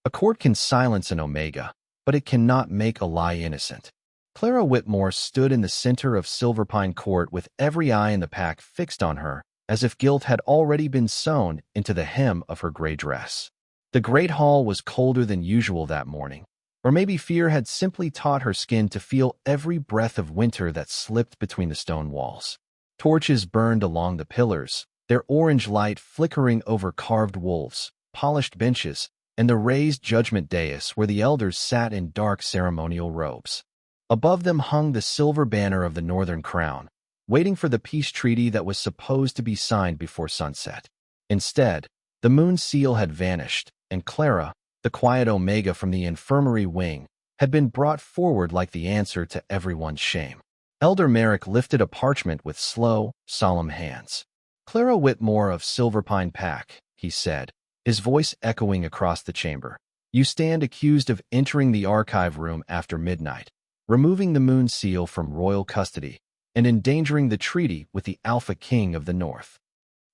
A court can silence an omega, but it cannot make a lie innocent. Clara Whitmore stood in the center of Silverpine Court with every eye in the pack fixed on her, as if guilt had already been sewn into the hem of her gray dress. The great hall was colder than usual that morning, or maybe fear had simply taught her skin to feel every breath of winter that slipped between the stone walls. Torches burned along the pillars, their orange light flickering over carved wolves, polished benches, and the raised judgment dais where the elders sat in dark ceremonial robes. Above them hung the silver banner of the Northern Crown, waiting for the peace treaty that was supposed to be signed before sunset. Instead, the moon seal had vanished, and Clara, the quiet omega from the infirmary wing, had been brought forward like the answer to everyone's shame. Elder Merrick lifted a parchment with slow, solemn hands. "Clara Whitmore of Silverpine Pack," he said, his voice echoing across the chamber. "You stand accused of entering the archive room after midnight, removing the moon seal from royal custody, and endangering the treaty with the Alpha King of the North."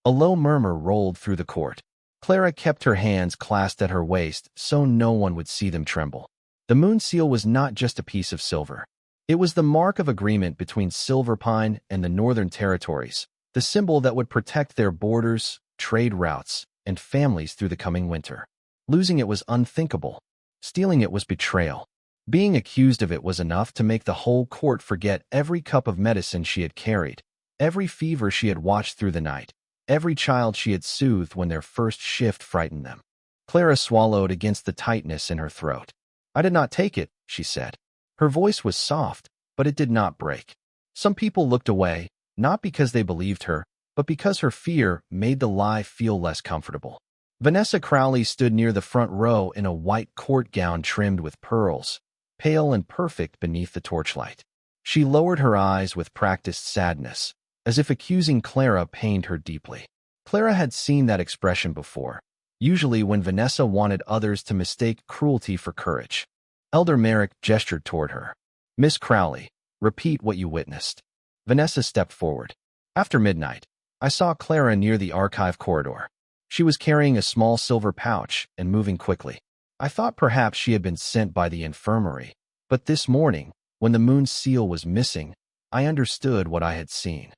A low murmur rolled through the court. Clara kept her hands clasped at her waist so no one would see them tremble. The moon seal was not just a piece of silver. It was the mark of agreement between Silverpine and the Northern Territories, the symbol that would protect their borders, trade routes, and families through the coming winter. Losing it was unthinkable. Stealing it was betrayal. Being accused of it was enough to make the whole court forget every cup of medicine she had carried, every fever she had watched through the night, every child she had soothed when their first shift frightened them. Clara swallowed against the tightness in her throat. "I did not take it," she said. Her voice was soft, but it did not break. Some people looked away, not because they believed her, but because her fear made the lie feel less comfortable. Vanessa Crowley stood near the front row in a white court gown trimmed with pearls, pale and perfect beneath the torchlight. She lowered her eyes with practiced sadness, as if accusing Clara pained her deeply. Clara had seen that expression before, usually when Vanessa wanted others to mistake cruelty for courage. Elder Merrick gestured toward her. "Miss Crowley, repeat what you witnessed." Vanessa stepped forward. "After midnight, I saw Clara near the archive corridor. She was carrying a small silver pouch and moving quickly. I thought perhaps she had been sent by the infirmary, but this morning, when the moon seal was missing, I understood what I had seen."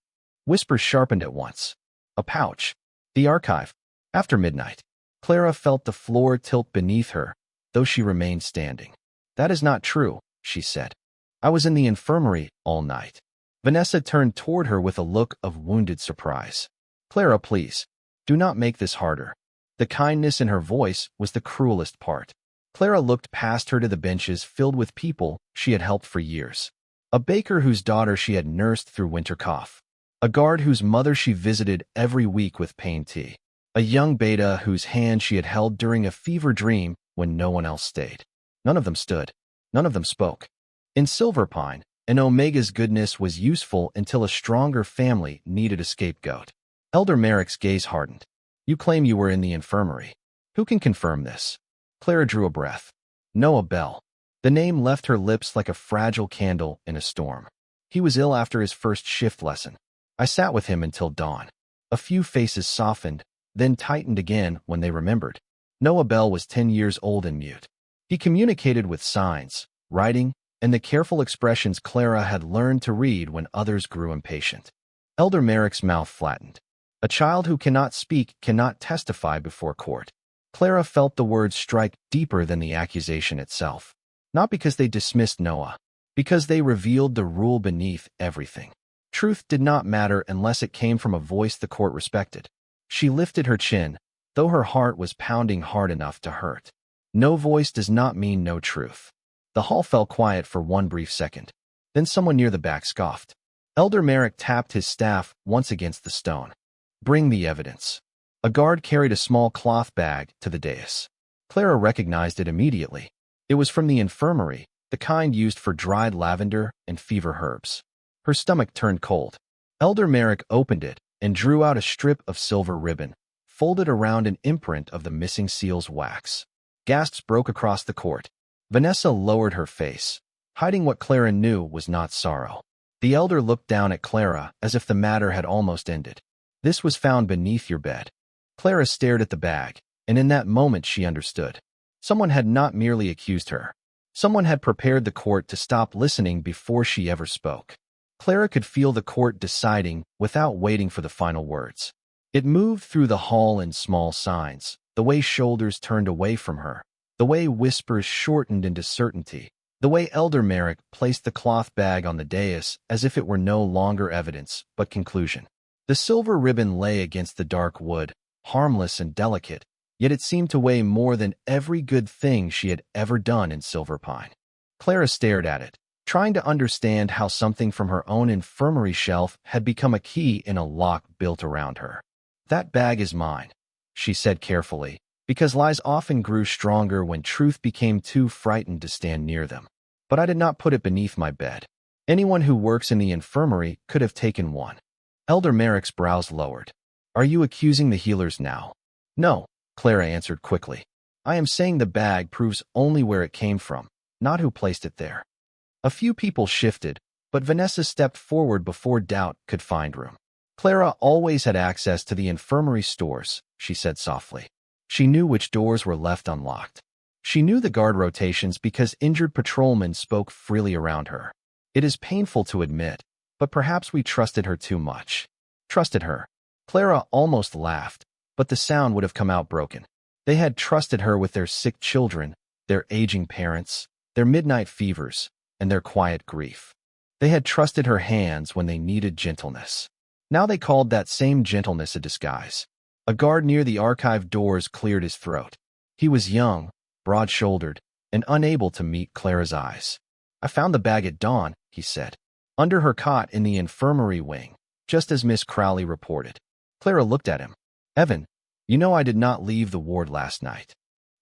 Whispers sharpened at once. A pouch. The archive. After midnight. Clara felt the floor tilt beneath her, though she remained standing. "That is not true," she said. "I was in the infirmary all night." Vanessa turned toward her with a look of wounded surprise. "Clara, please, do not make this harder." The kindness in her voice was the cruelest part. Clara looked past her to the benches filled with people she had helped for years. A baker whose daughter she had nursed through winter cough. A guard whose mother she visited every week with pain tea. A young beta whose hand she had held during a fever dream when no one else stayed. None of them stood. None of them spoke. In Silverpine, an Omega's goodness was useful until a stronger family needed a scapegoat. Elder Merrick's gaze hardened. "You claim you were in the infirmary. Who can confirm this?" Clara drew a breath. Noah Bell. The name left her lips like a fragile candle in a storm. "He was ill after his first shift lesson. I sat with him until dawn." A few faces softened, then tightened again when they remembered. Noah Bell was 10 years old and mute. He communicated with signs, writing, and the careful expressions Clara had learned to read when others grew impatient. Elder Merrick's mouth flattened. "A child who cannot speak cannot testify before court." Clara felt the words strike deeper than the accusation itself. Not because they dismissed Noah, because they revealed the rule beneath everything. Truth did not matter unless it came from a voice the court respected. She lifted her chin, though her heart was pounding hard enough to hurt. No voice does not mean no truth. The hall fell quiet for one brief second. Then someone near the back scoffed. Elder Merrick tapped his staff once against the stone. "Bring the evidence." A guard carried a small cloth bag to the dais. Clara recognized it immediately. It was from the infirmary, the kind used for dried lavender and fever herbs. Her stomach turned cold. Elder Merrick opened it and drew out a strip of silver ribbon, folded around an imprint of the missing seal's wax. Gasps broke across the court. Vanessa lowered her face. Hiding what Clara knew was not sorrow. The elder looked down at Clara as if the matter had almost ended. "This was found beneath your bed." Clara stared at the bag, and in that moment she understood. Someone had not merely accused her. Someone had prepared the court to stop listening before she ever spoke. Clara could feel the court deciding without waiting for the final words. It moved through the hall in small signs, the way shoulders turned away from her, the way whispers shortened into certainty, the way Elder Merrick placed the cloth bag on the dais as if it were no longer evidence, but conclusion. The silver ribbon lay against the dark wood, harmless and delicate, yet it seemed to weigh more than every good thing she had ever done in Silverpine. Clara stared at it, trying to understand how something from her own infirmary shelf had become a key in a lock built around her. "That bag is mine," she said carefully, because lies often grew stronger when truth became too frightened to stand near them. "But I did not put it beneath my bed. Anyone who works in the infirmary could have taken one." Elder Merrick's brows lowered. "Are you accusing the healers now?" "No," Clara answered quickly. "I am saying the bag proves only where it came from, not who placed it there." A few people shifted, but Vanessa stepped forward before doubt could find room. "Clara always had access to the infirmary stores," she said softly. She knew which doors were left unlocked. She knew the guard rotations because injured patrolmen spoke freely around her. It is painful to admit, but perhaps we trusted her too much. Trusted her. Clara almost laughed, but the sound would have come out broken. They had trusted her with their sick children, their aging parents, their midnight fevers, and their quiet grief. They had trusted her hands when they needed gentleness. Now they called that same gentleness a disguise. A guard near the archive doors cleared his throat. He was young, broad-shouldered, and unable to meet Clara's eyes. "I found the bag at dawn," he said, "under her cot in the infirmary wing, just as Miss Crowley reported." Clara looked at him. "Evan, you know I did not leave the ward last night."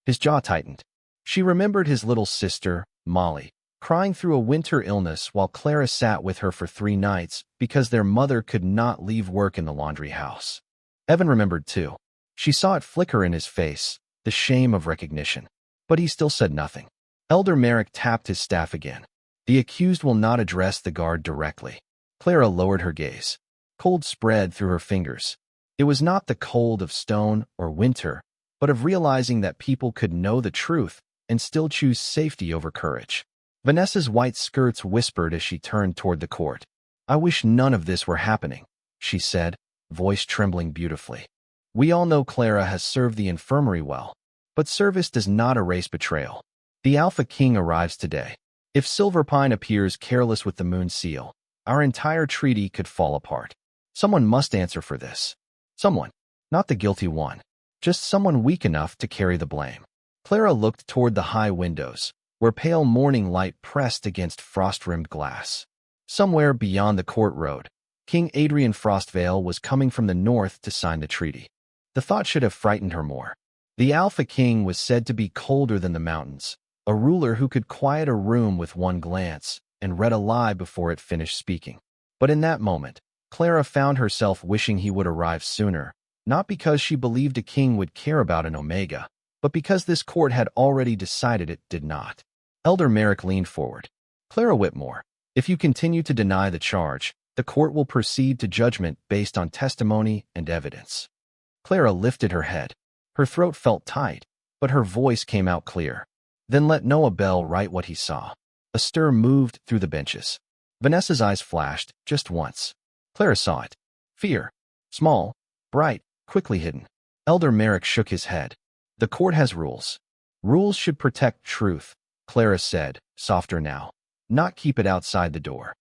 His jaw tightened. She remembered his little sister, Molly, crying through a winter illness while Clara sat with her for 3 nights because their mother could not leave work in the laundry house. Evan remembered too. She saw it flicker in his face, the shame of recognition. But he still said nothing. Elder Merrick tapped his staff again. "The accused will not address the guard directly." Clara lowered her gaze. Cold spread through her fingers. It was not the cold of stone or winter, but of realizing that people could know the truth and still choose safety over courage. Vanessa's white skirts whispered as she turned toward the court. "I wish none of this were happening," she said, voice trembling beautifully. "We all know Clara has served the infirmary well, but service does not erase betrayal. The Alpha King arrives today. If Silverpine appears careless with the moon seal, our entire treaty could fall apart. Someone must answer for this. Someone, not the guilty one, just someone weak enough to carry the blame." Clara looked toward the high windows, where pale morning light pressed against frost-rimmed glass. Somewhere beyond the court road, King Adrian Frostvale was coming from the north to sign the treaty. The thought should have frightened her more. The Alpha King was said to be colder than the mountains, a ruler who could quiet a room with one glance and read a lie before it finished speaking. But in that moment, Clara found herself wishing he would arrive sooner, not because she believed a king would care about an Omega, but because this court had already decided it did not. Elder Merrick leaned forward. "Clara Whitmore, if you continue to deny the charge, the court will proceed to judgment based on testimony and evidence." Clara lifted her head. Her throat felt tight, but her voice came out clear. "Then let Noah Bell write what he saw." A stir moved through the benches. Vanessa's eyes flashed, just once. Clara saw it. Fear. Small, bright, quickly hidden. Elder Merrick shook his head. "The court has rules. Rules should protect truth," Clara said, softer now, "not keep it outside the door."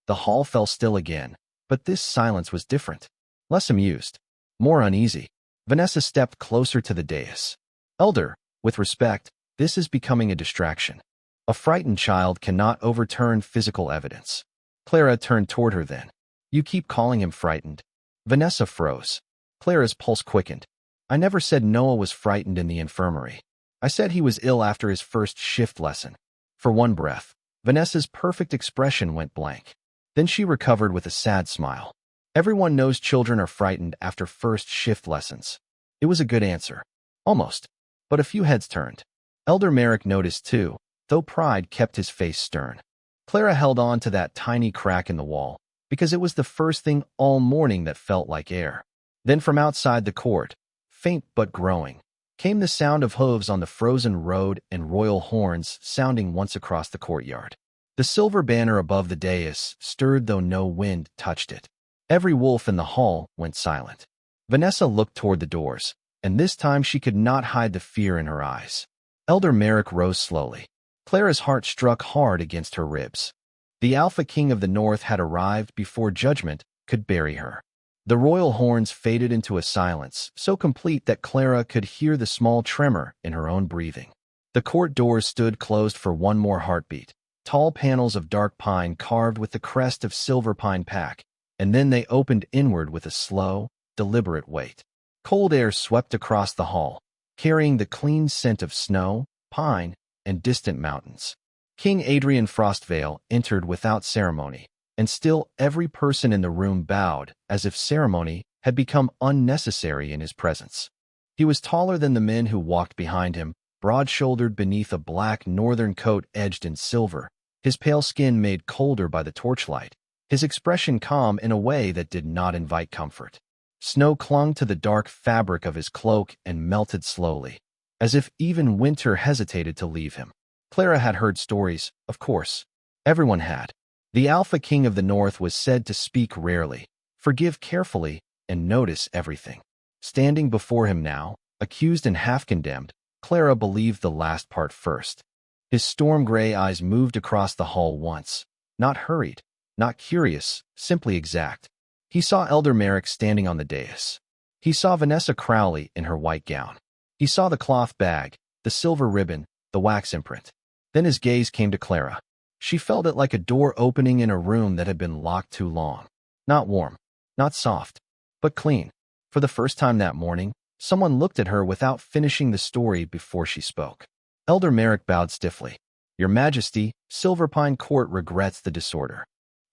The hall fell still again, but this silence was different. Less amused, more uneasy. Vanessa stepped closer to the dais. "Elder, with respect, this is becoming a distraction. A frightened child cannot overturn physical evidence." Clara turned toward her then. "You keep calling him frightened." Vanessa froze. Clara's pulse quickened. "I never said Noah was frightened in the infirmary. I said he was ill after his first shift lesson." For one breath, Vanessa's perfect expression went blank. Then she recovered with a sad smile. "Everyone knows children are frightened after first shift lessons." It was a good answer. Almost. But a few heads turned. Elder Merrick noticed too, though pride kept his face stern. Clara held on to that tiny crack in the wall, because it was the first thing all morning that felt like air. Then from outside the court, faint but growing, came the sound of hooves on the frozen road and royal horns sounding once across the courtyard. The silver banner above the dais stirred though no wind touched it. Every wolf in the hall went silent. Vanessa looked toward the doors, and this time she could not hide the fear in her eyes. Elder Merrick rose slowly. Clara's heart struck hard against her ribs. The Alpha King of the North had arrived before judgment could bury her. The royal horns faded into a silence so complete that Clara could hear the small tremor in her own breathing. The court doors stood closed for one more heartbeat, tall panels of dark pine carved with the crest of Silver Pine Pack, and then they opened inward with a slow, deliberate weight. Cold air swept across the hall, carrying the clean scent of snow, pine, and distant mountains. King Adrian Frostvale entered without ceremony, and still every person in the room bowed as if ceremony had become unnecessary in his presence. He was taller than the men who walked behind him, broad-shouldered beneath a black northern coat edged in silver, his pale skin made colder by the torchlight, his expression calm in a way that did not invite comfort. Snow clung to the dark fabric of his cloak and melted slowly, as if even winter hesitated to leave him. Clara had heard stories, of course. Everyone had. The Alpha King of the North was said to speak rarely, forgive carefully, and notice everything. Standing before him now, accused and half-condemned, Clara believed the last part first. His storm-gray eyes moved across the hall once, not hurried, not curious, simply exact. He saw Elder Merrick standing on the dais. He saw Vanessa Crowley in her white gown. He saw the cloth bag, the silver ribbon, the wax imprint. Then his gaze came to Clara. She felt it like a door opening in a room that had been locked too long. Not warm, not soft, but clean. For the first time that morning, someone looked at her without finishing the story before she spoke. Elder Merrick bowed stiffly. Your Majesty, Silverpine Court regrets the disorder.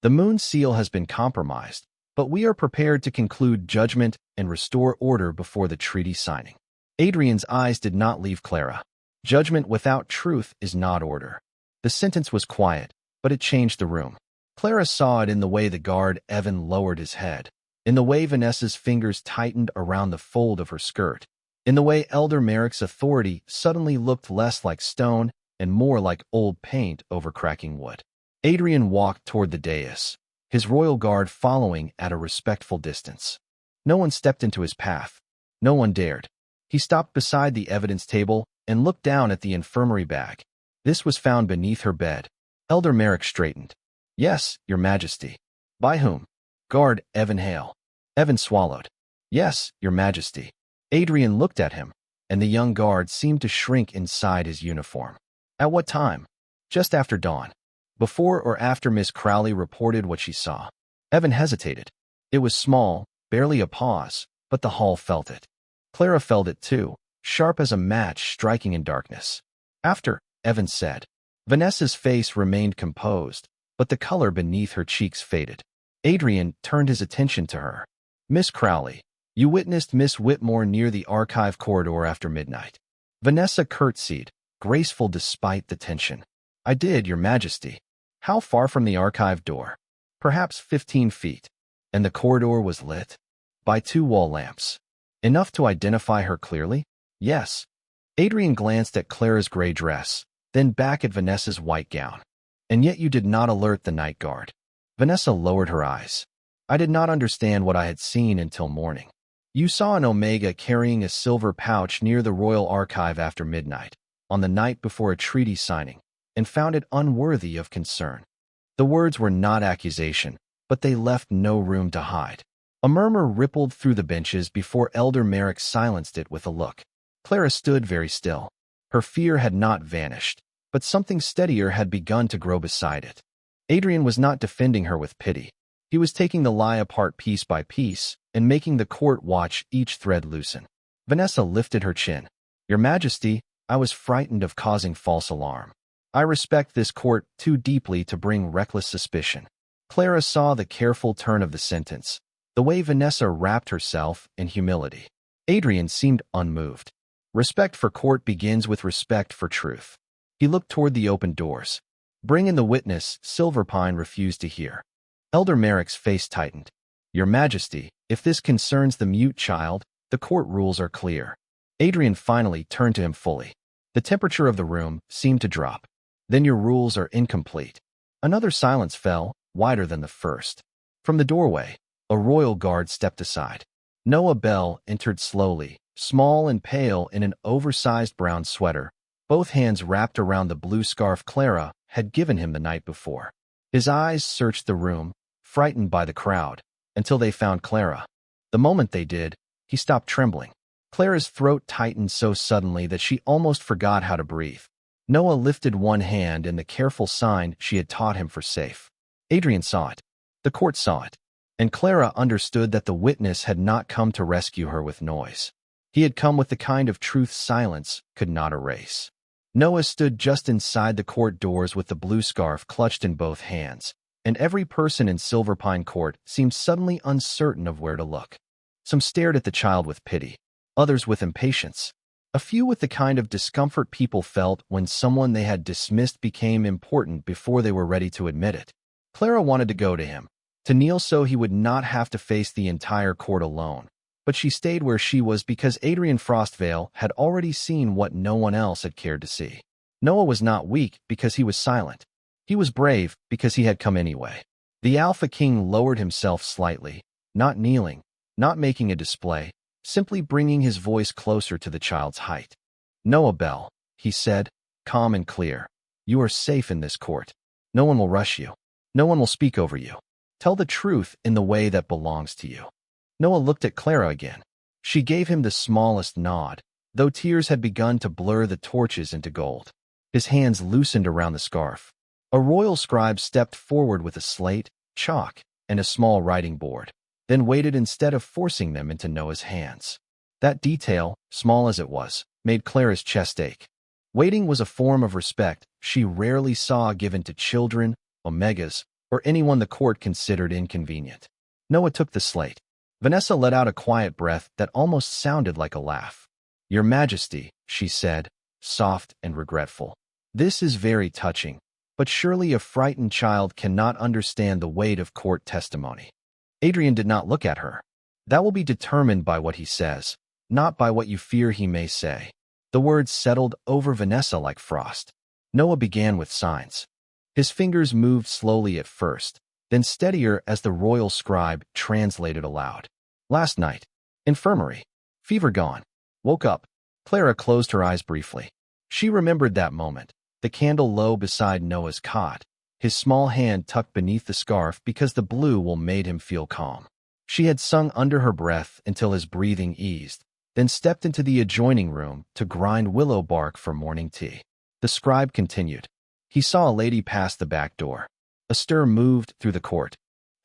The moon seal has been compromised, but we are prepared to conclude judgment and restore order before the treaty signing. Adrian's eyes did not leave Clara. Judgment without truth is not order. The sentence was quiet, but it changed the room. Clara saw it in the way the guard Evan lowered his head, in the way Vanessa's fingers tightened around the fold of her skirt, in the way Elder Merrick's authority suddenly looked less like stone and more like old paint over cracking wood. Adrian walked toward the dais, his royal guard following at a respectful distance. No one stepped into his path. No one dared. He stopped beside the evidence table and looked down at the infirmary bag. This was found beneath her bed. Elder Merrick straightened. Yes, Your Majesty. By whom? Guard Evan Hale. Evan swallowed. Yes, Your Majesty. Adrian looked at him, and the young guard seemed to shrink inside his uniform. At what time? Just after dawn. Before or after Miss Crowley reported what she saw? Evan hesitated. It was small, barely a pause, but the hall felt it. Clara felt it too, sharp as a match striking in darkness. After, Evan said. Vanessa's face remained composed, but the color beneath her cheeks faded. Adrian turned his attention to her. Miss Crowley, you witnessed Miss Whitmore near the archive corridor after midnight. Vanessa curtsied, graceful despite the tension. I did, Your Majesty. How far from the archive door? Perhaps 15 feet. And the corridor was lit? By 2 wall lamps. Enough to identify her clearly? Yes. Adrian glanced at Clara's gray dress, then back at Vanessa's white gown. And yet you did not alert the night guard. Vanessa lowered her eyes. I did not understand what I had seen until morning. You saw an Omega carrying a silver pouch near the Royal Archive after midnight, on the night before a treaty signing, and found it unworthy of concern. The words were not accusation, but they left no room to hide. A murmur rippled through the benches before Elder Merrick silenced it with a look. Clara stood very still. Her fear had not vanished, but something steadier had begun to grow beside it. Adrian was not defending her with pity. He was taking the lie apart piece by piece and making the court watch each thread loosen. Vanessa lifted her chin. Your Majesty, I was frightened of causing false alarm. I respect this court too deeply to bring reckless suspicion. Clara saw the careful turn of the sentence, the way Vanessa wrapped herself in humility. Adrian seemed unmoved. Respect for court begins with respect for truth. He looked toward the open doors. Bring in the witness, Silverpine refused to hear. Elder Merrick's face tightened. Your Majesty, if this concerns the mute child, the court rules are clear. Adrian finally turned to him fully. The temperature of the room seemed to drop. Then your rules are incomplete. Another silence fell, wider than the first. From the doorway, a royal guard stepped aside. Noah Bell entered slowly, small and pale in an oversized brown sweater, both hands wrapped around the blue scarf Clara had given him the night before. His eyes searched the room, frightened by the crowd, until they found Clara. The moment they did, he stopped trembling. Clara's throat tightened so suddenly that she almost forgot how to breathe. Noah lifted one hand in the careful sign she had taught him for safe. Adrian saw it. The court saw it. And Clara understood that the witness had not come to rescue her with noise. He had come with the kind of truth silence could not erase. Noah stood just inside the court doors with the blue scarf clutched in both hands, and every person in Silverpine Court seemed suddenly uncertain of where to look. Some stared at the child with pity, others with impatience, a few with the kind of discomfort people felt when someone they had dismissed became important before they were ready to admit it. Clara wanted to go to him, to kneel so he would not have to face the entire court alone, but she stayed where she was because Adrian Frostvale had already seen what no one else had cared to see. Noah was not weak because he was silent. He was brave because he had come anyway. The Alpha King lowered himself slightly, not kneeling, not making a display, simply bringing his voice closer to the child's height. Noah Bell, he said, calm and clear. You are safe in this court. No one will rush you. No one will speak over you. Tell the truth in the way that belongs to you. Noah looked at Clara again. She gave him the smallest nod, though tears had begun to blur the torches into gold. His hands loosened around the scarf. A royal scribe stepped forward with a slate, chalk, and a small writing board, then waited instead of forcing them into Noah's hands. That detail, small as it was, made Clara's chest ache. Waiting was a form of respect she rarely saw given to children, omegas, or anyone the court considered inconvenient. Noah took the slate. Vanessa let out a quiet breath that almost sounded like a laugh. Your Majesty, she said, soft and regretful. This is very touching, but surely a frightened child cannot understand the weight of court testimony. Adrian did not look at her. That will be determined by what he says, not by what you fear he may say. The words settled over Vanessa like frost. Noah began with signs. His fingers moved slowly at first, then steadier as the royal scribe translated aloud. Last night. Infirmary. Fever gone. Woke up. Clara closed her eyes briefly. She remembered that moment, the candle low beside Noah's cot, his small hand tucked beneath the scarf because the blue wool made him feel calm. She had sung under her breath until his breathing eased, then stepped into the adjoining room to grind willow bark for morning tea. The scribe continued. He saw a lady pass the back door. A stir moved through the court.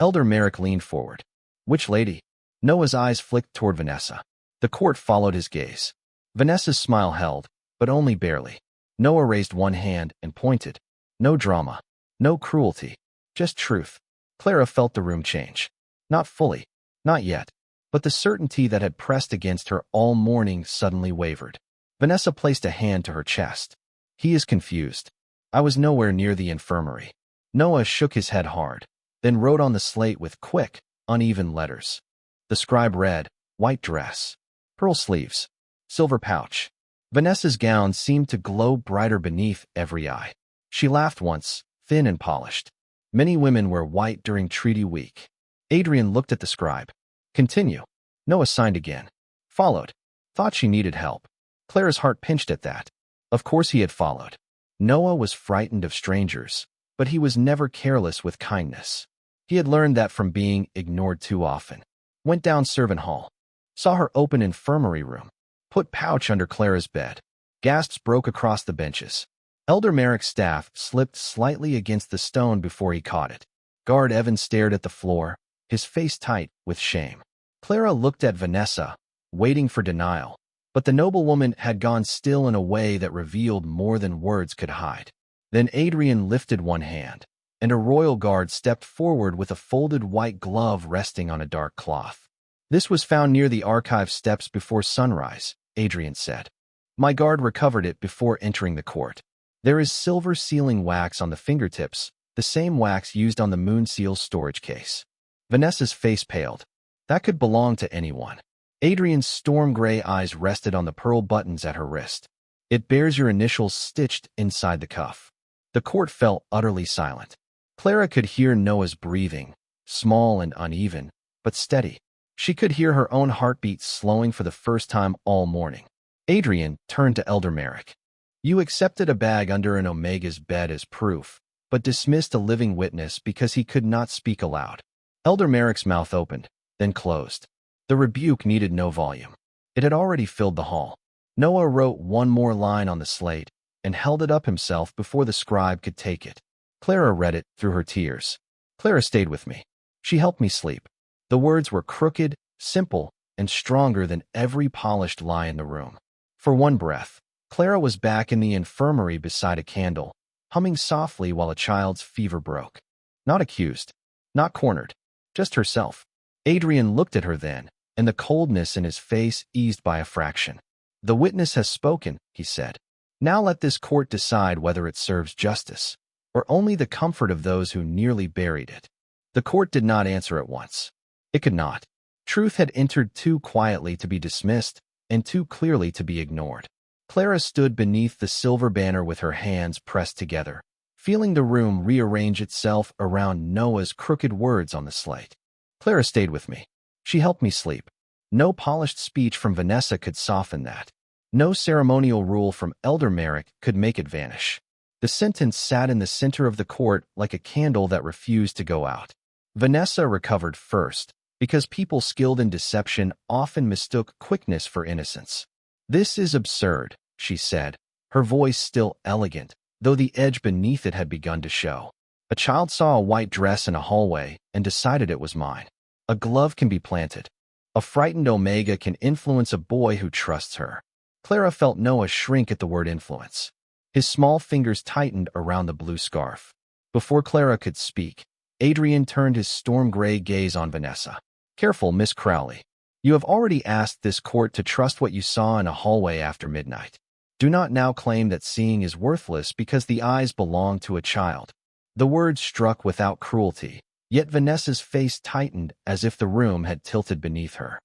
Elder Merrick leaned forward. Which lady? Noah's eyes flicked toward Vanessa. The court followed his gaze. Vanessa's smile held, but only barely. Noah raised one hand and pointed. No drama. No cruelty. Just truth. Clara felt the room change. Not fully. Not yet. But the certainty that had pressed against her all morning suddenly wavered. Vanessa placed a hand to her chest. He is confused. I was nowhere near the infirmary. Noah shook his head hard, then wrote on the slate with quick, uneven letters. The scribe read, white dress, pearl sleeves, silver pouch. Vanessa's gown seemed to glow brighter beneath every eye. She laughed once, thin and polished. Many women wear white during treaty week. Adrian looked at the scribe. Continue. Noah signed again. Followed. Thought she needed help. Clara's heart pinched at that. Of course he had followed. Noah was frightened of strangers, but he was never careless with kindness. He had learned that from being ignored too often. Went down servant hall. Saw her open infirmary room. Put pouch under Clara's bed. Gasps broke across the benches. Elder Merrick's staff slipped slightly against the stone before he caught it. Guard Evan stared at the floor, his face tight with shame. Clara looked at Vanessa, waiting for denial, but the noblewoman had gone still in a way that revealed more than words could hide. Then Adrian lifted one hand, and a royal guard stepped forward with a folded white glove resting on a dark cloth. This was found near the archive steps before sunrise, Adrian said. My guard recovered it before entering the court. There is silver sealing wax on the fingertips, the same wax used on the moon seal's storage case. Vanessa's face paled. That could belong to anyone. Adrian's storm-gray eyes rested on the pearl buttons at her wrist. It bears your initials stitched inside the cuff. The court fell utterly silent. Clara could hear Noah's breathing, small and uneven, but steady. She could hear her own heartbeat slowing for the first time all morning. Adrian turned to Elder Merrick. You accepted a bag under an Omega's bed as proof, but dismissed a living witness because he could not speak aloud. Elder Merrick's mouth opened, then closed. The rebuke needed no volume. It had already filled the hall. Noah wrote one more line on the slate and held it up himself before the scribe could take it. Clara read it through her tears. Clara stayed with me. She helped me sleep. The words were crooked, simple, and stronger than every polished lie in the room. For one breath, Clara was back in the infirmary beside a candle, humming softly while a child's fever broke. Not accused, not cornered, just herself. Adrian looked at her then, and the coldness in his face eased by a fraction. The witness has spoken, he said. Now let this court decide whether it serves justice, or only the comfort of those who nearly buried it. The court did not answer at once. It could not. Truth had entered too quietly to be dismissed, and too clearly to be ignored. Clara stood beneath the silver banner with her hands pressed together, feeling the room rearrange itself around Noah's crooked words on the slate. Clara stayed with me. She helped me sleep. No polished speech from Vanessa could soften that. No ceremonial rule from Elder Merrick could make it vanish. The sentence sat in the center of the court like a candle that refused to go out. Vanessa recovered first, because people skilled in deception often mistook quickness for innocence. This is absurd, she said, her voice still elegant, though the edge beneath it had begun to show. A child saw a white dress in a hallway and decided it was mine. A glove can be planted. A frightened Omega can influence a boy who trusts her. Clara felt Noah shrink at the word influence. His small fingers tightened around the blue scarf. Before Clara could speak, Adrian turned his storm-gray gaze on Vanessa. Careful, Miss Crowley. You have already asked this court to trust what you saw in a hallway after midnight. Do not now claim that seeing is worthless because the eyes belong to a child. The words struck without cruelty, yet Vanessa's face tightened as if the room had tilted beneath her.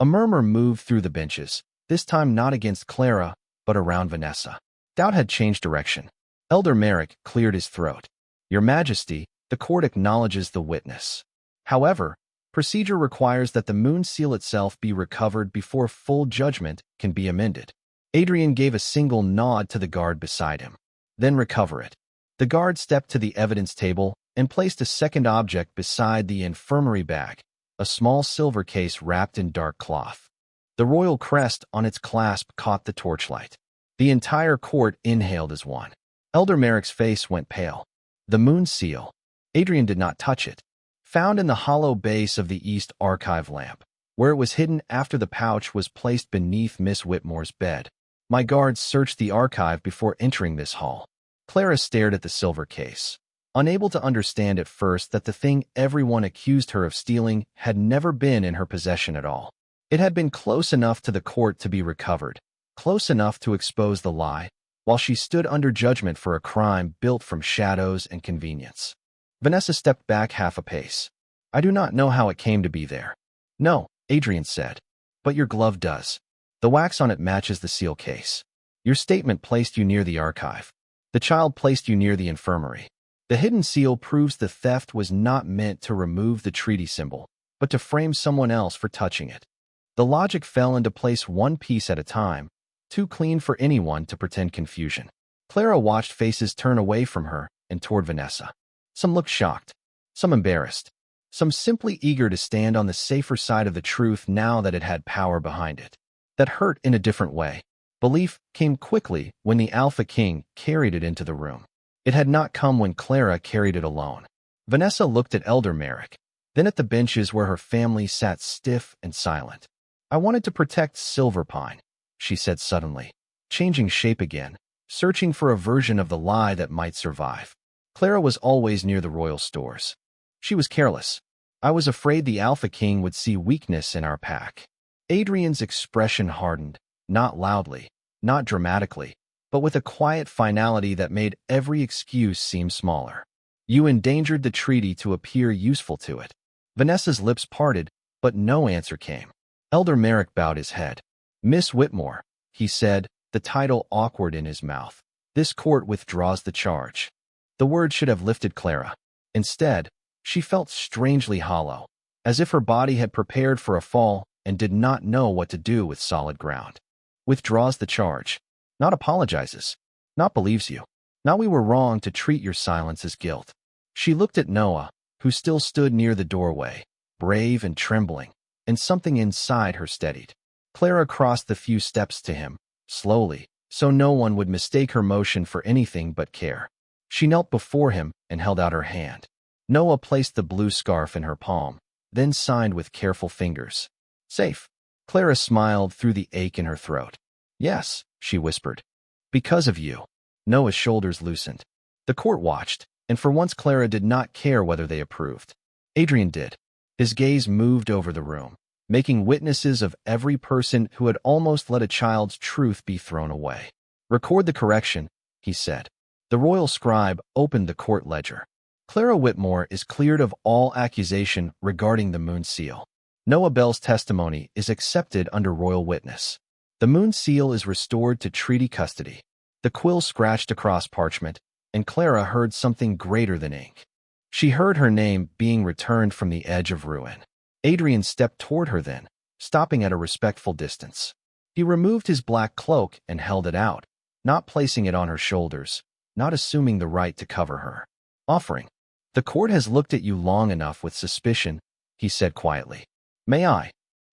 A murmur moved through the benches, this time not against Clara, but around Vanessa. Doubt had changed direction. Elder Merrick cleared his throat. Your Majesty, the court acknowledges the witness. However, procedure requires that the moon seal itself be recovered before full judgment can be amended. Adrian gave a single nod to the guard beside him. Then recover it. The guard stepped to the evidence table and placed a second object beside the infirmary bag, a small silver case wrapped in dark cloth. The royal crest on its clasp caught the torchlight. The entire court inhaled as one. Elder Merrick's face went pale. The moon seal. Adrian did not touch it. Found in the hollow base of the East Archive lamp, where it was hidden after the pouch was placed beneath Miss Whitmore's bed. My guards searched the archive before entering this hall. Clara stared at the silver case, unable to understand at first that the thing everyone accused her of stealing had never been in her possession at all. It had been close enough to the court to be recovered, close enough to expose the lie, while she stood under judgment for a crime built from shadows and convenience. Vanessa stepped back half a pace. I do not know how it came to be there. No, Adrian said. But your glove does. The wax on it matches the seal case. Your statement placed you near the archive. The child placed you near the infirmary. The hidden seal proves the theft was not meant to remove the treaty symbol, but to frame someone else for touching it. The logic fell into place one piece at a time, too clean for anyone to pretend confusion. Clara watched faces turn away from her and toward Vanessa. Some looked shocked, some embarrassed, some simply eager to stand on the safer side of the truth now that it had power behind it. That hurt in a different way. Belief came quickly when the Alpha King carried it into the room. It had not come when Clara carried it alone. Vanessa looked at Elder Merrick, then at the benches where her family sat stiff and silent. I wanted to protect Silverpine, she said suddenly, changing shape again, searching for a version of the lie that might survive. Clara was always near the royal stores. She was careless. I was afraid the Alpha King would see weakness in our pack. Adrian's expression hardened, not loudly, not dramatically, but with a quiet finality that made every excuse seem smaller. You endangered the treaty to appear useful to it. Vanessa's lips parted, but no answer came. Elder Merrick bowed his head. Miss Whitmore, he said, the title awkward in his mouth. This court withdraws the charge. The word should have lifted Clara. Instead, she felt strangely hollow, as if her body had prepared for a fall and did not know what to do with solid ground. Withdraws the charge. Not apologizes. Not believes you. Not we were wrong to treat your silence as guilt. She looked at Noah, who still stood near the doorway, brave and trembling, and something inside her steadied. Clara crossed the few steps to him, slowly, so no one would mistake her motion for anything but care. She knelt before him and held out her hand. Noah placed the blue scarf in her palm, then signed with careful fingers. Safe. Clara smiled through the ache in her throat. Yes, she whispered. Because of you. Noah's shoulders loosened. The court watched, and for once Clara did not care whether they approved. Adrian did. His gaze moved over the room, making witnesses of every person who had almost let a child's truth be thrown away. Record the correction, he said. The royal scribe opened the court ledger. Clara Whitmore is cleared of all accusation regarding the moon seal. Noah Bell's testimony is accepted under royal witness. The moon seal is restored to treaty custody. The quill scratched across parchment, and Clara heard something greater than ink. She heard her name being returned from the edge of ruin. Adrian stepped toward her then, stopping at a respectful distance. He removed his black cloak and held it out, not placing it on her shoulders, not assuming the right to cover her. Offering. The court has looked at you long enough with suspicion, he said quietly. May I?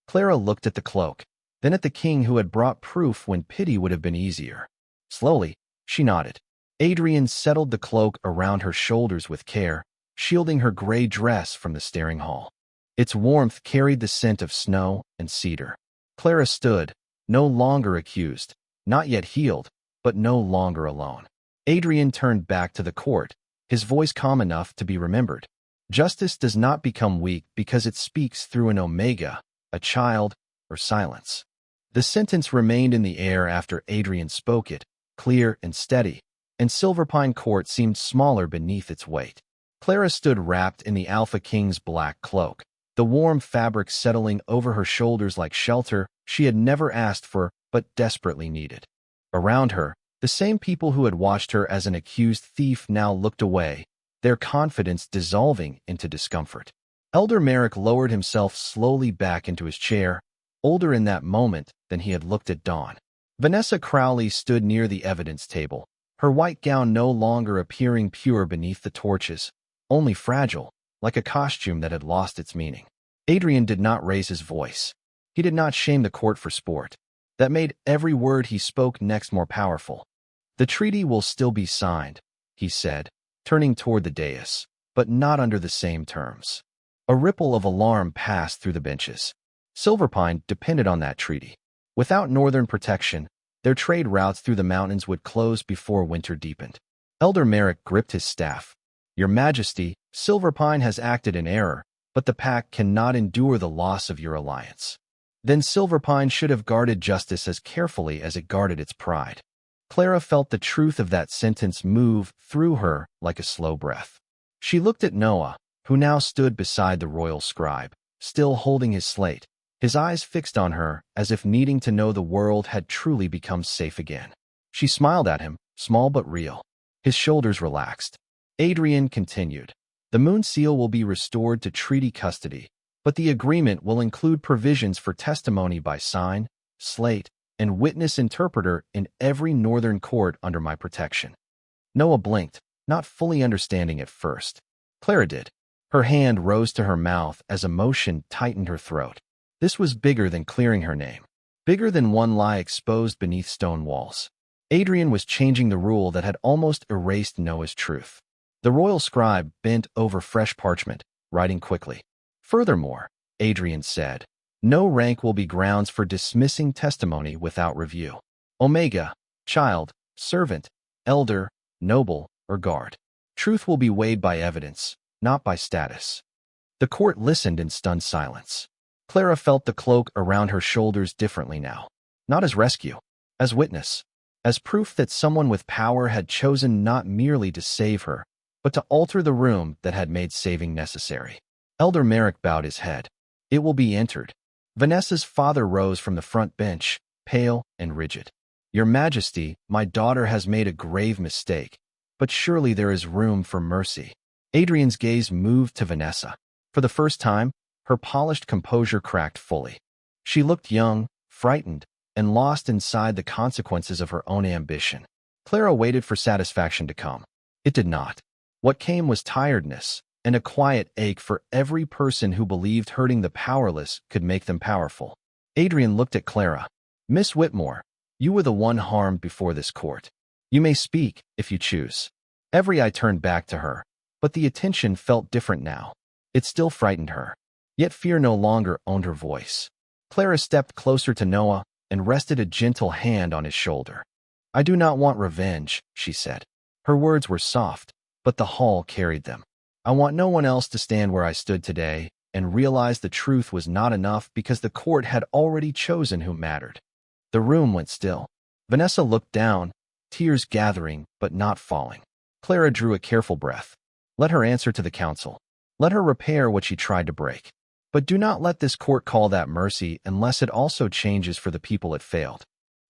Clara looked at the cloak, then at the king who had brought proof when pity would have been easier. Slowly, she nodded. Adrian settled the cloak around her shoulders with care, shielding her gray dress from the staring hall. Its warmth carried the scent of snow and cedar. Clara stood, no longer accused, not yet healed, but no longer alone. Adrian turned back to the court, his voice calm enough to be remembered. Justice does not become weak because it speaks through an omega, a child, or silence. The sentence remained in the air after Adrian spoke it, clear and steady, and Silverpine Court seemed smaller beneath its weight. Clara stood wrapped in the Alpha King's black cloak, the warm fabric settling over her shoulders like shelter she had never asked for but desperately needed. Around her, the same people who had watched her as an accused thief now looked away, their confidence dissolving into discomfort. Elder Merrick lowered himself slowly back into his chair, older in that moment than he had looked at Dawn. Vanessa Crowley stood near the evidence table, her white gown no longer appearing pure beneath the torches, only fragile, like a costume that had lost its meaning. Adrian did not raise his voice. He did not shame the court for sport. That made every word he spoke next more powerful. The treaty will still be signed, he said, turning toward the dais, but not under the same terms. A ripple of alarm passed through the benches. Silverpine depended on that treaty. Without northern protection, their trade routes through the mountains would close before winter deepened. Elder Merrick gripped his staff. Your Majesty, Silverpine has acted in error, but the pack cannot endure the loss of your alliance. Then Silverpine should have guarded justice as carefully as it guarded its pride. Clara felt the truth of that sentence move through her like a slow breath. She looked at Noah, who now stood beside the royal scribe, still holding his slate, his eyes fixed on her as if needing to know the world had truly become safe again. She smiled at him, small but real. His shoulders relaxed. Adrian continued. The moon seal will be restored to treaty custody, but the agreement will include provisions for testimony by sign, slate, and witness-interpreter in every northern court under my protection. Noah blinked, not fully understanding at first. Clara did. Her hand rose to her mouth as emotion tightened her throat. This was bigger than clearing her name, bigger than one lie exposed beneath stone walls. Adrian was changing the rule that had almost erased Noah's truth. The royal scribe bent over fresh parchment, writing quickly. Furthermore, Adrian said, no rank will be grounds for dismissing testimony without review. Omega, child, servant, elder, noble, or guard. Truth will be weighed by evidence, not by status. The court listened in stunned silence. Clara felt the cloak around her shoulders differently now. Not as rescue, as witness, as proof that someone with power had chosen not merely to save her, but to alter the room that had made saving necessary. Elder Merrick bowed his head. It will be entered. Vanessa's father rose from the front bench, pale and rigid. Your Majesty, my daughter has made a grave mistake, but surely there is room for mercy. Adrian's gaze moved to Vanessa. For the first time, her polished composure cracked fully. She looked young, frightened, and lost inside the consequences of her own ambition. Clara waited for satisfaction to come. It did not. What came was tiredness, and a quiet ache for every person who believed hurting the powerless could make them powerful. Adrian looked at Clara. Miss Whitmore, you were the one harmed before this court. You may speak, if you choose. Every eye turned back to her, but the attention felt different now. It still frightened her. Yet fear no longer owned her voice. Clara stepped closer to Noah and rested a gentle hand on his shoulder. I do not want revenge, she said. Her words were soft, but the hall carried them. I want no one else to stand where I stood today and realize the truth was not enough because the court had already chosen who mattered. The room went still. Vanessa looked down, tears gathering but not falling. Clara drew a careful breath. Let her answer to the council. Let her repair what she tried to break. But do not let this court call that mercy unless it also changes for the people it failed.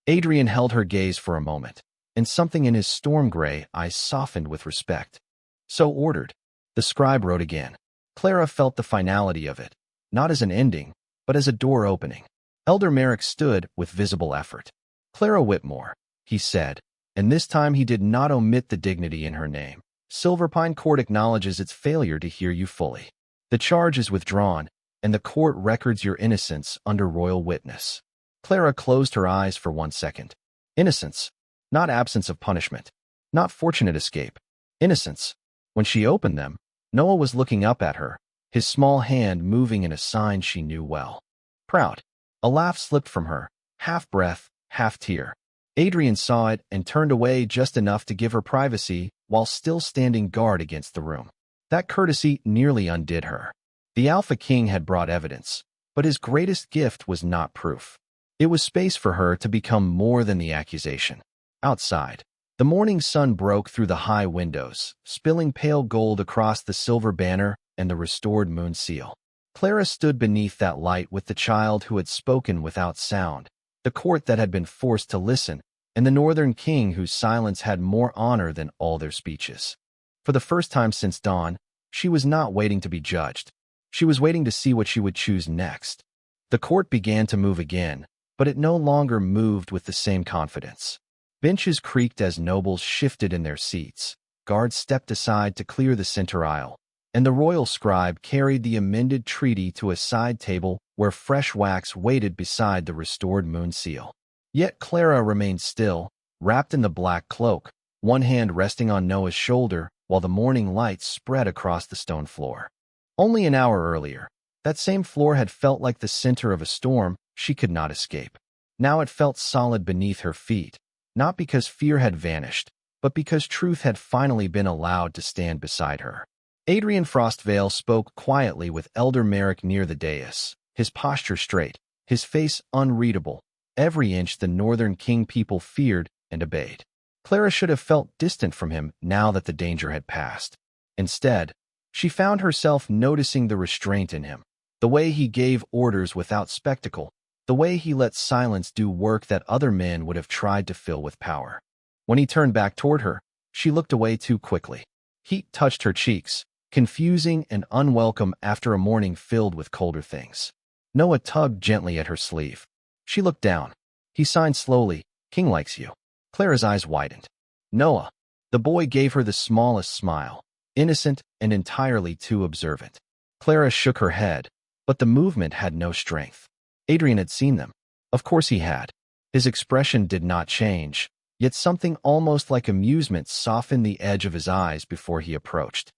Adrian held her gaze for a moment, and something in his storm-gray eyes softened with respect. So ordered. The scribe wrote again. Clara felt the finality of it, not as an ending, but as a door opening. Elder Merrick stood with visible effort. Clara Whitmore, he said, and this time he did not omit the dignity in her name. Silverpine Court acknowledges its failure to hear you fully. The charge is withdrawn, and the court records your innocence under royal witness. Clara closed her eyes for 1 second. Innocence, not absence of punishment, not fortunate escape. Innocence. When she opened them, Noah was looking up at her, his small hand moving in a sign she knew well. Proud. A laugh slipped from her, half breath, half tear. Adrian saw it and turned away just enough to give her privacy while still standing guard against the room. That courtesy nearly undid her. The Alpha King had brought evidence, but his greatest gift was not proof. It was space for her to become more than the accusation. Outside, the morning sun broke through the high windows, spilling pale gold across the silver banner and the restored moon seal. Clara stood beneath that light with the child who had spoken without sound, the court that had been forced to listen, and the northern king whose silence had more honor than all their speeches. For the first time since dawn, she was not waiting to be judged. She was waiting to see what she would choose next. The court began to move again, but it no longer moved with the same confidence. Benches creaked as nobles shifted in their seats. Guards stepped aside to clear the center aisle, and the royal scribe carried the amended treaty to a side table where fresh wax waited beside the restored moon seal. Yet Clara remained still, wrapped in the black cloak, one hand resting on Noah's shoulder while the morning light spread across the stone floor. Only an hour earlier, that same floor had felt like the center of a storm she could not escape. Now it felt solid beneath her feet, not because fear had vanished, but because truth had finally been allowed to stand beside her. Adrian Frostvale spoke quietly with Elder Merrick near the dais, his posture straight, his face unreadable, every inch the Northern King people feared and obeyed. Clara should have felt distant from him now that the danger had passed. Instead, she found herself noticing the restraint in him, the way he gave orders without spectacle, the way he let silence do work that other men would have tried to fill with power. When he turned back toward her, she looked away too quickly. Heat touched her cheeks, confusing and unwelcome after a morning filled with colder things. Noah tugged gently at her sleeve. She looked down. He signed slowly, "King likes you." Clara's eyes widened. "Noah." The boy gave her the smallest smile, innocent and entirely too observant. Clara shook her head, but the movement had no strength. Adrian had seen them. Of course he had. His expression did not change, yet something almost like amusement softened the edge of his eyes before he approached.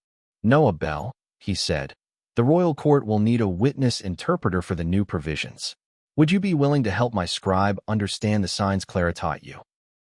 "Noah Bell," he said, "the royal court will need a witness interpreter for the new provisions. Would you be willing to help my scribe understand the signs Clara taught you?"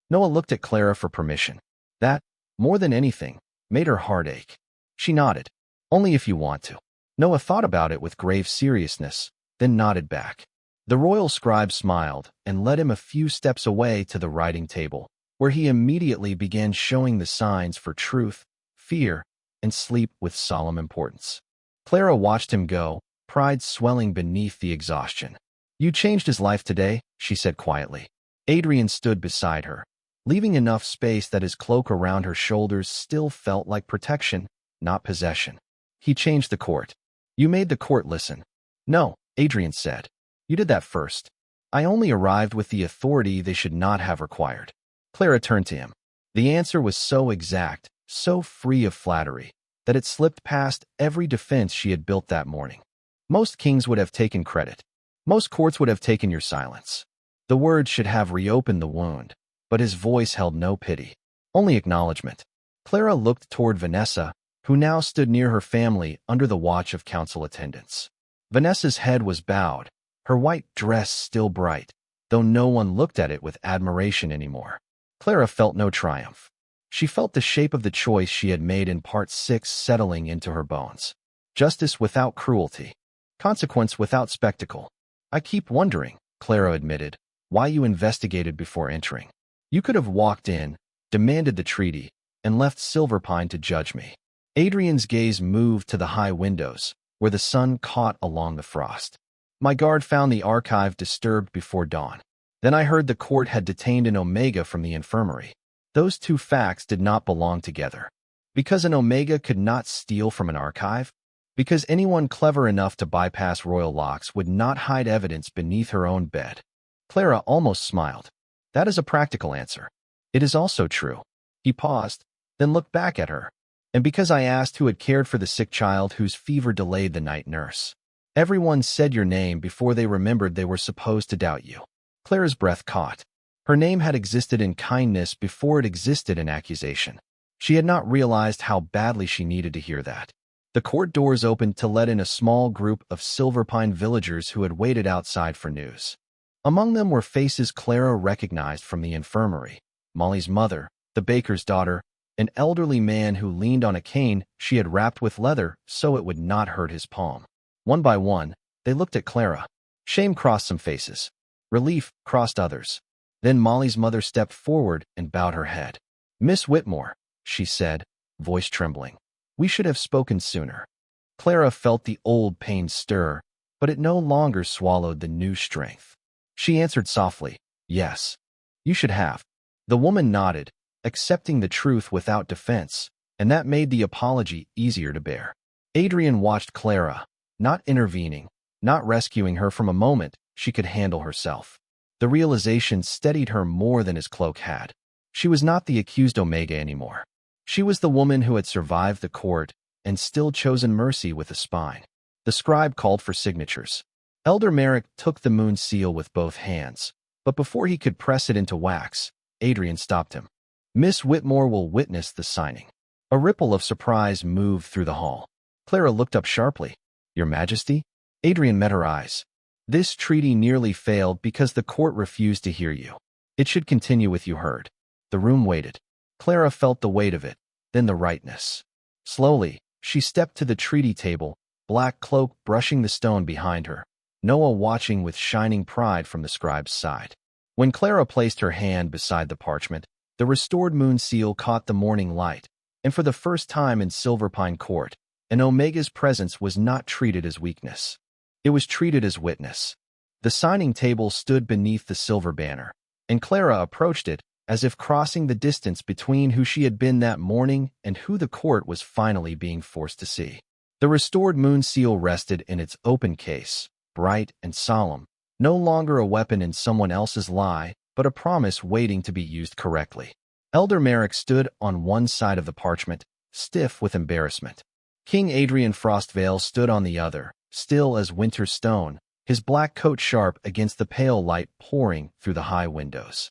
Noah looked at Clara for permission. That, more than anything, made her heart ache. She nodded. "Only if you want to." Noah thought about it with grave seriousness, then nodded back. The royal scribe smiled and led him a few steps away to the writing table, where he immediately began showing the signs for truth, fear, and sleep with solemn importance. Clara watched him go, pride swelling beneath the exhaustion. You changed his life today, she said quietly. Adrian stood beside her, leaving enough space that his cloak around her shoulders still felt like protection, not possession. He changed the court. You made the court listen. No, Adrian said. You did that first. I only arrived with the authority they should not have required. Clara turned to him. The answer was so exact, so free of flattery, that it slipped past every defense she had built that morning. Most kings would have taken credit. Most courts would have taken your silence. The words should have reopened the wound, but his voice held no pity, only acknowledgement. Clara looked toward Vanessa, who now stood near her family under the watch of council attendants. Vanessa's head was bowed, her white dress still bright, though no one looked at it with admiration anymore. Clara felt no triumph. She felt the shape of the choice she had made in Part 6 settling into her bones. Justice without cruelty. Consequence without spectacle. I keep wondering, Clara admitted, why you investigated before entering. You could have walked in, demanded the treaty, and left Silverpine to judge me. Adrian's gaze moved to the high windows, where the sun caught along the frost. My guard found the archive disturbed before dawn. Then I heard the court had detained an Omega from the infirmary. Those two facts did not belong together. Because an Omega could not steal from an archive? Because anyone clever enough to bypass royal locks would not hide evidence beneath her own bed. Clara almost smiled. That is a practical answer. It is also true. He paused, then looked back at her. And because I asked who had cared for the sick child whose fever delayed the night nurse. Everyone said your name before they remembered they were supposed to doubt you. Clara's breath caught. Her name had existed in kindness before it existed in accusation. She had not realized how badly she needed to hear that. The court doors opened to let in a small group of Silverpine villagers who had waited outside for news. Among them were faces Clara recognized from the infirmary. Molly's mother, the baker's daughter, an elderly man who leaned on a cane she had wrapped with leather so it would not hurt his palm. One by one, they looked at Clara. Shame crossed some faces. Relief crossed others. Then Molly's mother stepped forward and bowed her head. Miss Whitmore, she said, voice trembling. We should have spoken sooner. Clara felt the old pain stir, but it no longer swallowed the new strength. She answered softly, yes. You should have. The woman nodded, accepting the truth without defense, and that made the apology easier to bear. Adrian watched Clara, not intervening, not rescuing her from a moment she could handle herself. The realization steadied her more than his cloak had. She was not the accused Omega anymore. She was the woman who had survived the court and still chosen mercy with a spine. The scribe called for signatures. Elder Merrick took the moon seal with both hands, but before he could press it into wax, Adrian stopped him. Miss Whitmore will witness the signing. A ripple of surprise moved through the hall. Clara looked up sharply. Your Majesty? Adrian met her eyes. This treaty nearly failed because the court refused to hear you. It should continue with you heard. The room waited. Clara felt the weight of it, then the rightness. Slowly, she stepped to the treaty table, black cloak brushing the stone behind her, Noah watching with shining pride from the scribe's side. When Clara placed her hand beside the parchment, the restored moon seal caught the morning light, and for the first time in Silverpine Court, an Omega's presence was not treated as weakness. It was treated as witness. The signing table stood beneath the silver banner, and Clara approached it as if crossing the distance between who she had been that morning and who the court was finally being forced to see. The restored moon seal rested in its open case, bright and solemn, no longer a weapon in someone else's lie, but a promise waiting to be used correctly. Elder Merrick stood on one side of the parchment, stiff with embarrassment. King Adrian Frostvale stood on the other, still as winter stone, his black coat sharp against the pale light pouring through the high windows.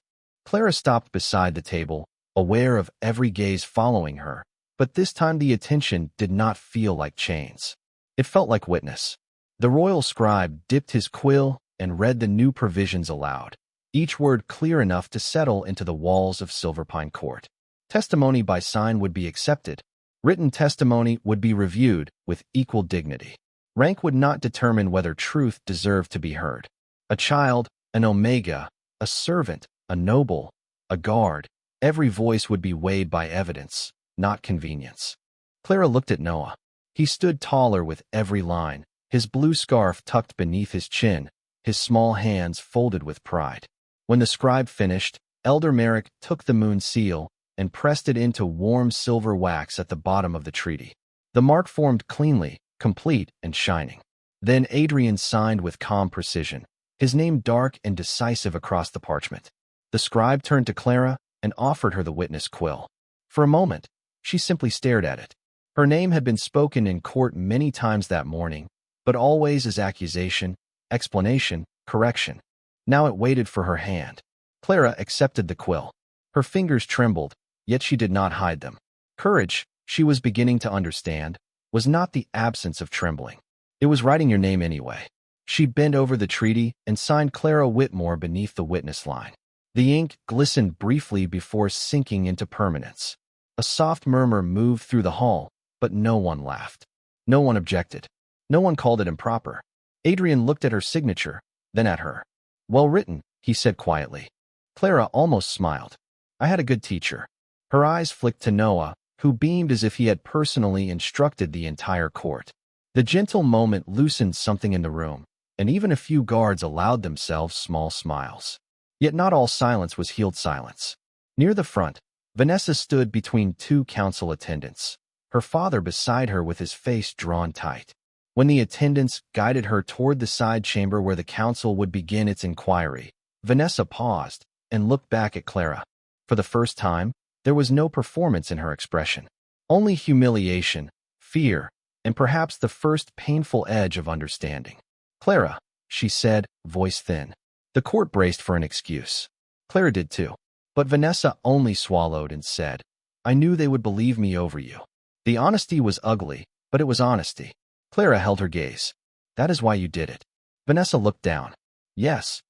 Clara stopped beside the table, aware of every gaze following her, but this time the attention did not feel like chains. It felt like witness. The royal scribe dipped his quill and read the new provisions aloud, each word clear enough to settle into the walls of Silverpine Court. Testimony by sign would be accepted. Written testimony would be reviewed with equal dignity. Rank would not determine whether truth deserved to be heard. A child, an Omega, a servant, a noble, a guard, every voice would be weighed by evidence, not convenience. Clara looked at Noah. He stood taller with every line, his blue scarf tucked beneath his chin, his small hands folded with pride. When the scribe finished, Elder Merrick took the moon seal and pressed it into warm silver wax at the bottom of the treaty. The mark formed cleanly, complete, and shining. Then Adrian signed with calm precision, his name dark and decisive across the parchment. The scribe turned to Clara and offered her the witness quill. For a moment, she simply stared at it. Her name had been spoken in court many times that morning, but always as accusation, explanation, correction. Now it waited for her hand. Clara accepted the quill. Her fingers trembled, yet she did not hide them. Courage, she was beginning to understand, was not the absence of trembling. It was writing your name anyway. She bent over the treaty and signed Clara Whitmore beneath the witness line. The ink glistened briefly before sinking into permanence. A soft murmur moved through the hall, but no one laughed. No one objected. No one called it improper. Adrian looked at her signature, then at her. Well written, he said quietly. Clara almost smiled. I had a good teacher. Her eyes flicked to Noah, who beamed as if he had personally instructed the entire court. The gentle moment loosened something in the room, and even a few guards allowed themselves small smiles. Yet not all silence was healed silence. Near the front, Vanessa stood between two council attendants, her father beside her with his face drawn tight. When the attendants guided her toward the side chamber where the council would begin its inquiry, Vanessa paused and looked back at Clara. For the first time, there was no performance in her expression. Only humiliation, fear, and perhaps the first painful edge of understanding. Clara, she said, voice thin. The court braced for an excuse. Clara did too. But Vanessa only swallowed and said, I knew they would believe me over you. The honesty was ugly, but it was honesty. Clara held her gaze. That is why you did it. Vanessa looked down. Yes.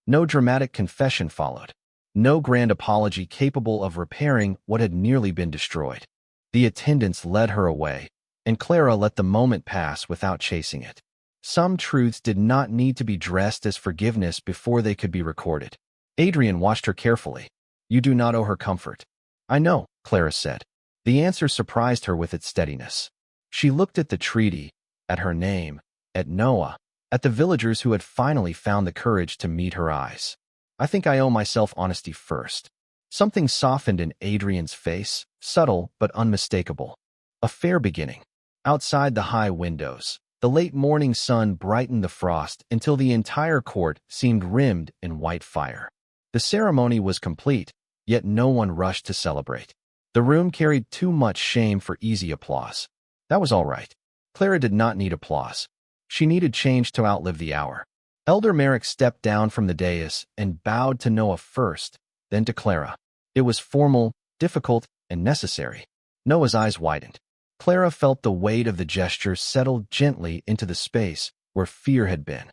No dramatic confession followed. No grand apology capable of repairing what had nearly been destroyed. The attendants led her away, and Clara let the moment pass without chasing it. Some truths did not need to be dressed as forgiveness before they could be recorded. Adrian watched her carefully. You do not owe her comfort. I know, Clara said. The answer surprised her with its steadiness. She looked at the treaty, at her name, at Noah, at the villagers who had finally found the courage to meet her eyes. I think I owe myself honesty first. Something softened in Adrian's face, subtle but unmistakable. A fair beginning. Outside the high windows, the late morning sun brightened the frost until the entire court seemed rimmed in white fire. The ceremony was complete, yet no one rushed to celebrate. The room carried too much shame for easy applause. That was all right. Clara did not need applause. She needed change to outlive the hour. Elder Merrick stepped down from the dais and bowed to Noah first, then to Clara. It was formal, difficult, and necessary. Noah's eyes widened. Clara felt the weight of the gesture settle gently into the space where fear had been.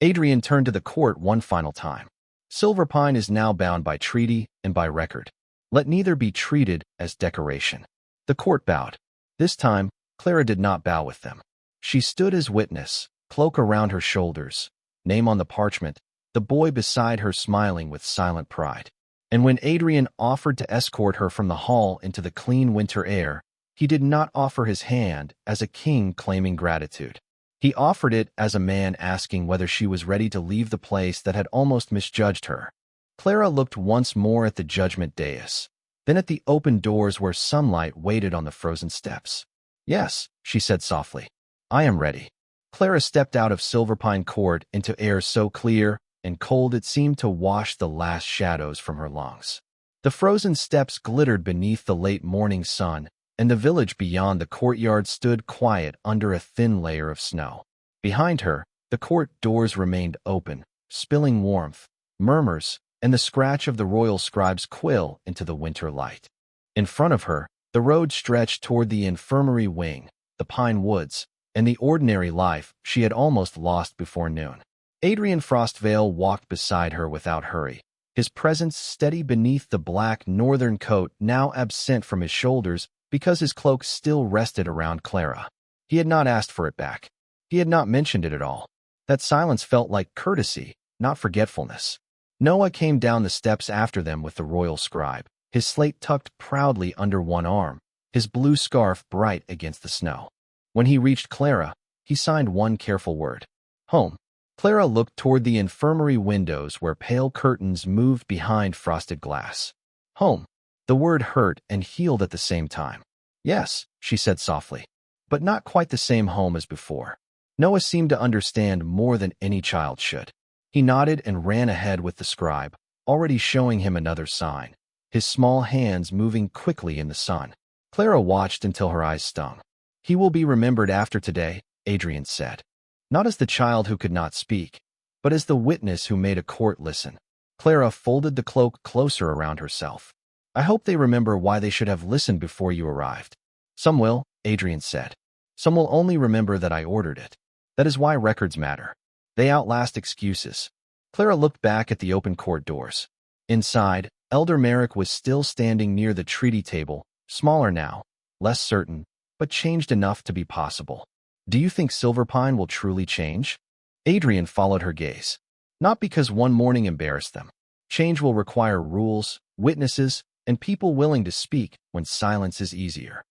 Adrian turned to the court one final time. Silverpine is now bound by treaty and by record. Let neither be treated as decoration. The court bowed. This time, Clara did not bow with them. She stood as witness, cloak around her shoulders, name on the parchment, the boy beside her smiling with silent pride. And when Adrian offered to escort her from the hall into the clean winter air, he did not offer his hand as a king claiming gratitude. He offered it as a man asking whether she was ready to leave the place that had almost misjudged her. Clara looked once more at the judgment dais, then at the open doors where sunlight waited on the frozen steps. Yes, she said softly. I am ready. Clara stepped out of Silverpine Court into air so clear and cold it seemed to wash the last shadows from her lungs. The frozen steps glittered beneath the late morning sun, and the village beyond the courtyard stood quiet under a thin layer of snow. Behind her, the court doors remained open, spilling warmth, murmurs, and the scratch of the royal scribe's quill into the winter light. In front of her, the road stretched toward the infirmary wing, the pine woods, and the ordinary life she had almost lost before noon. Adrian Frostvale walked beside her without hurry, his presence steady beneath the black northern coat now absent from his shoulders because his cloak still rested around Clara. He had not asked for it back. He had not mentioned it at all. That silence felt like courtesy, not forgetfulness. Noah came down the steps after them with the royal scribe, his slate tucked proudly under one arm, his blue scarf bright against the snow. When he reached Clara, he signed one careful word. Home. Clara looked toward the infirmary windows where pale curtains moved behind frosted glass. Home. The word hurt and healed at the same time. Yes, she said softly, but not quite the same home as before. Noah seemed to understand more than any child should. He nodded and ran ahead with the scribe, already showing him another sign, his small hands moving quickly in the sun. Clara watched until her eyes stung. He will be remembered after today, Adrian said. Not as the child who could not speak, but as the witness who made a court listen. Clara folded the cloak closer around herself. I hope they remember why they should have listened before you arrived. Some will, Adrian said. Some will only remember that I ordered it. That is why records matter. They outlast excuses. Clara looked back at the open court doors. Inside, Elder Merrick was still standing near the treaty table, smaller now, less certain, but changed enough to be possible. Do you think Silverpine will truly change? Adrian followed her gaze. Not because one morning embarrassed them. Change will require rules, witnesses, and people willing to speak when silence is easier.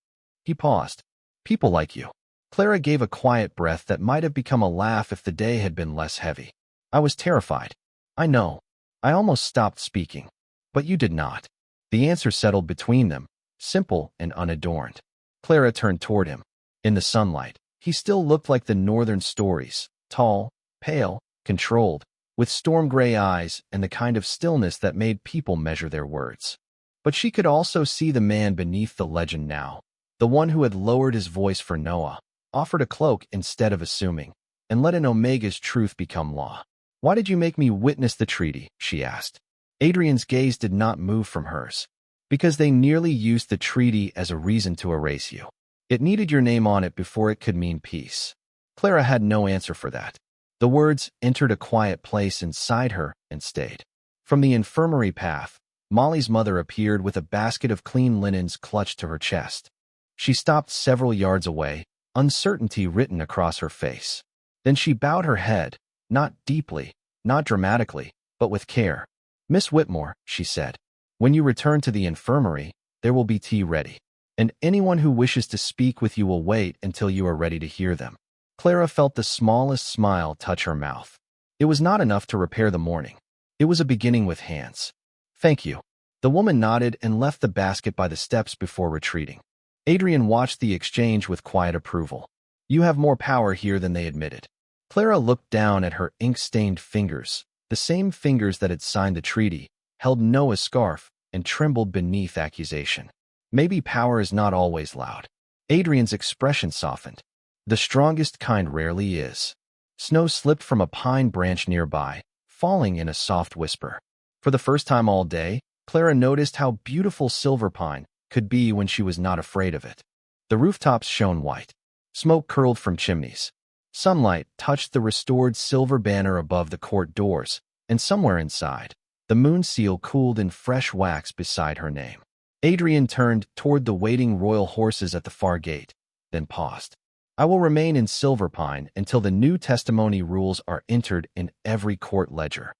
He paused. People like you. Clara gave a quiet breath that might have become a laugh if the day had been less heavy. I was terrified. I know. I almost stopped speaking. But you did not. The answer settled between them, simple and unadorned. Clara turned toward him. In the sunlight, he still looked like the northern stories, tall, pale, controlled, with storm-gray eyes and the kind of stillness that made people measure their words. But she could also see the man beneath the legend now, the one who had lowered his voice for Noah, offered a cloak instead of assuming, and let an Omega's truth become law. Why did you make me witness the treaty? She asked. Adrian's gaze did not move from hers. Because they nearly used the treaty as a reason to erase you. It needed your name on it before it could mean peace. Clara had no answer for that. The words entered a quiet place inside her and stayed. From the infirmary path, Molly's mother appeared with a basket of clean linens clutched to her chest. She stopped several yards away, uncertainty written across her face. Then she bowed her head, not deeply, not dramatically, but with care. Miss Whitmore, she said, when you return to the infirmary, there will be tea ready, and anyone who wishes to speak with you will wait until you are ready to hear them. Clara felt the smallest smile touch her mouth. It was not enough to repair the morning. It was a beginning with hands. Thank you. The woman nodded and left the basket by the steps before retreating. Adrian watched the exchange with quiet approval. You have more power here than they admitted. Clara looked down at her ink-stained fingers, the same fingers that had signed the treaty, held Noah's scarf, and trembled beneath accusation. Maybe power is not always loud. Adrian's expression softened. The strongest kind rarely is. Snow slipped from a pine branch nearby, falling in a soft whisper. For the first time all day, Clara noticed how beautiful Silverpine could be when she was not afraid of it. The rooftops shone white. Smoke curled from chimneys. Sunlight touched the restored silver banner above the court doors, and somewhere inside, the moon seal cooled in fresh wax beside her name. Adrian turned toward the waiting royal horses at the far gate, then paused. I will remain in Silverpine until the new testimony rules are entered in every court ledger.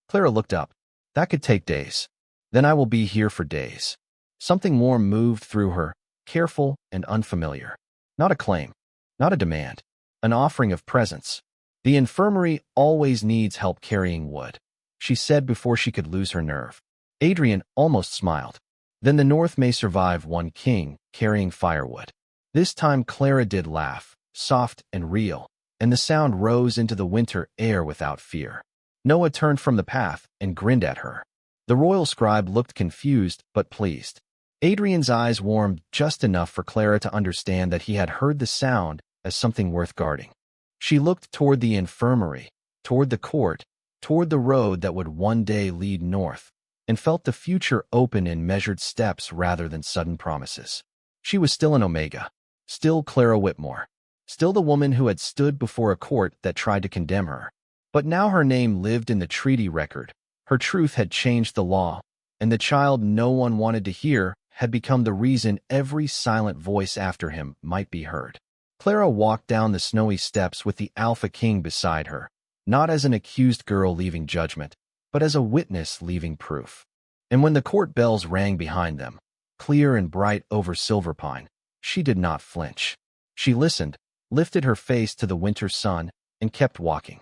Clara looked up. That could take days. Then I will be here for days. Something warm moved through her, careful and unfamiliar. Not a claim, not a demand, an offering of presence. The infirmary always needs help carrying wood, she said before she could lose her nerve. Adrian almost smiled. Then the North may survive one king carrying firewood. This time Clara did laugh, soft and real, and the sound rose into the winter air without fear. Noah turned from the path and grinned at her. The royal scribe looked confused but pleased. Adrian's eyes warmed just enough for Clara to understand that he had heard the sound as something worth guarding. She looked toward the infirmary, toward the court, toward the road that would one day lead north, and felt the future open in measured steps rather than sudden promises. She was still an Omega, still Clara Whitmore, still the woman who had stood before a court that tried to condemn her. But now her name lived in the treaty record. Her truth had changed the law, and the child no one wanted to hear had become the reason every silent voice after him might be heard. Clara walked down the snowy steps with the Alpha King beside her, not as an accused girl leaving judgment, but as a witness leaving proof. And when the court bells rang behind them, clear and bright over Silverpine, she did not flinch. She listened, lifted her face to the winter sun, and kept walking.